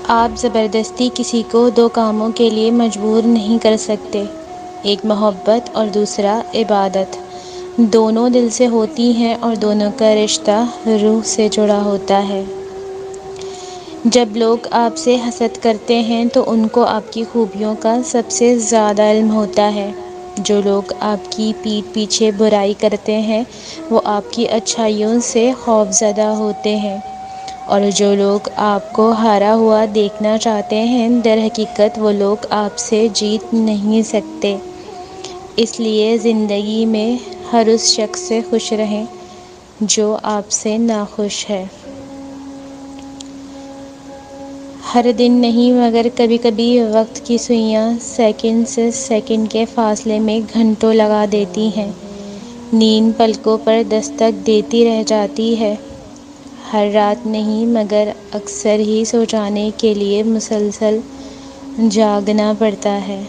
آپ زبردستی کسی کو دو کاموں کے لیے مجبور نہیں کر سکتے، ایک محبت اور دوسرا عبادت۔ دونوں دل سے ہوتی ہیں اور دونوں کا رشتہ روح سے جڑا ہوتا ہے۔ جب لوگ آپ سے حسد کرتے ہیں تو ان کو آپ کی خوبیوں کا سب سے زیادہ علم ہوتا ہے۔ جو لوگ آپ کی پیٹھ پیچھے برائی کرتے ہیں وہ آپ کی اچھائیوں سے خوفزدہ ہوتے ہیں، اور جو لوگ آپ کو ہارا ہوا دیکھنا چاہتے ہیں در حقیقت وہ لوگ آپ سے جیت نہیں سکتے۔ اس لیے زندگی میں ہر اس شخص سے خوش رہیں جو آپ سے ناخوش ہے۔ ہر دن نہیں مگر کبھی کبھی وقت کی سوئیاں سیکنڈ سے سیکنڈ کے فاصلے میں گھنٹوں لگا دیتی ہیں، نیند پلکوں پر دستک دیتی رہ جاتی ہے۔ ہر رات نہیں مگر اکثر ہی سو جانے کے لیے مسلسل جاگنا پڑتا ہے۔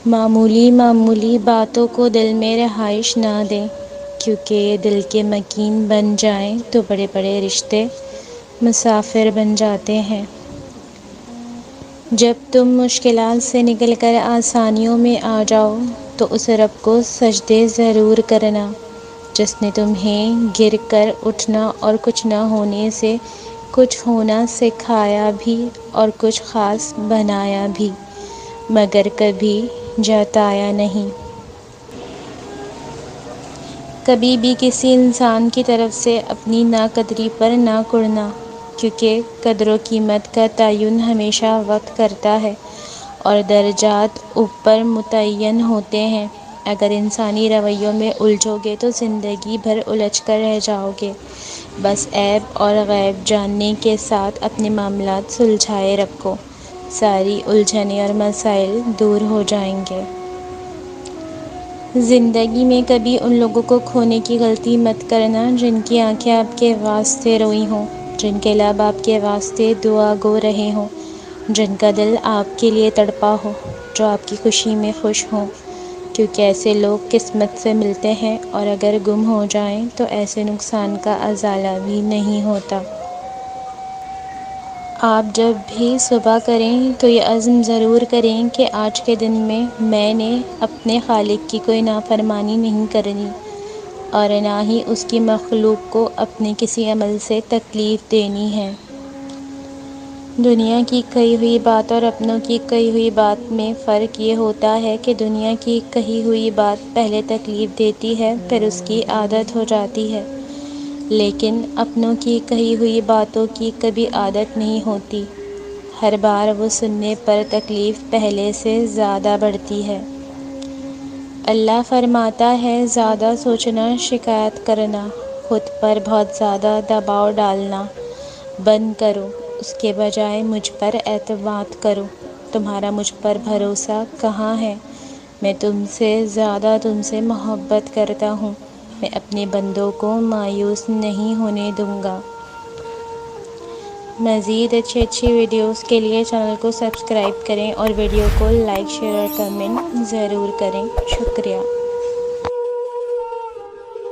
معمولی معمولی باتوں کو دل میں رہائش نہ دیں، کیونکہ یہ دل کے مکین بن جائیں تو بڑے بڑے رشتے مسافر بن جاتے ہیں۔ جب تم مشکلات سے نکل کر آسانیوں میں آ جاؤ تو اس رب کو سجدے ضرور کرنا جس نے تمہیں گر کر اٹھنا اور کچھ نہ ہونے سے کچھ ہونا سکھایا بھی اور کچھ خاص بنایا بھی، مگر کبھی جتایا نہیں۔ کبھی بھی کسی انسان کی طرف سے اپنی ناقدری پر نہ کڑنا، کیونکہ قدر و قیمت کا تعین ہمیشہ وقت کرتا ہے اور درجات اوپر متعین ہوتے ہیں۔ اگر انسانی رویوں میں الجھو گے تو زندگی بھر الجھ کر رہ جاؤ گے۔ بس عیب اور غیب جاننے کے ساتھ اپنے معاملات سلجھائے رکھو، ساری الجھنیں اور مسائل دور ہو جائیں گے۔ زندگی میں کبھی ان لوگوں کو کھونے کی غلطی مت کرنا جن کی آنکھیں آپ کے واسطے روئی ہوں، جن کے لب آپ کے واسطے دعا گو رہے ہوں، جن کا دل آپ کے لیے تڑپا ہو، جو آپ کی خوشی میں خوش ہوں، کیونکہ ایسے لوگ قسمت سے ملتے ہیں اور اگر گم ہو جائیں تو ایسے نقصان کا ازالہ بھی نہیں ہوتا۔ آپ جب بھی صبح کریں تو یہ عزم ضرور کریں کہ آج کے دن میں نے اپنے خالق کی کوئی نافرمانی نہیں کرنی اور نہ ہی اس کی مخلوق کو اپنے کسی عمل سے تکلیف دینی ہے۔ دنیا کی کہی ہوئی بات اور اپنوں کی کہی ہوئی بات میں فرق یہ ہوتا ہے کہ دنیا کی کہی ہوئی بات پہلے تکلیف دیتی ہے پھر اس کی عادت ہو جاتی ہے، لیکن اپنوں کی کہی ہوئی باتوں کی کبھی عادت نہیں ہوتی، ہر بار وہ سننے پر تکلیف پہلے سے زیادہ بڑھتی ہے۔ اللہ فرماتا ہے زیادہ سوچنا، شکایت کرنا، خود پر بہت زیادہ دباؤ ڈالنا بند کرو، اس کے بجائے مجھ پر اعتماد کرو۔ تمہارا مجھ پر بھروسہ کہاں ہے؟ میں تم سے زیادہ تم سے محبت کرتا ہوں، میں اپنے بندوں کو مایوس نہیں ہونے دوں گا۔ مزید اچھی ویڈیوز کے لیے چینل کو سبسکرائب کریں اور ویڈیو کو لائک، شیئر اور کمنٹ ضرور کریں۔ شکریہ۔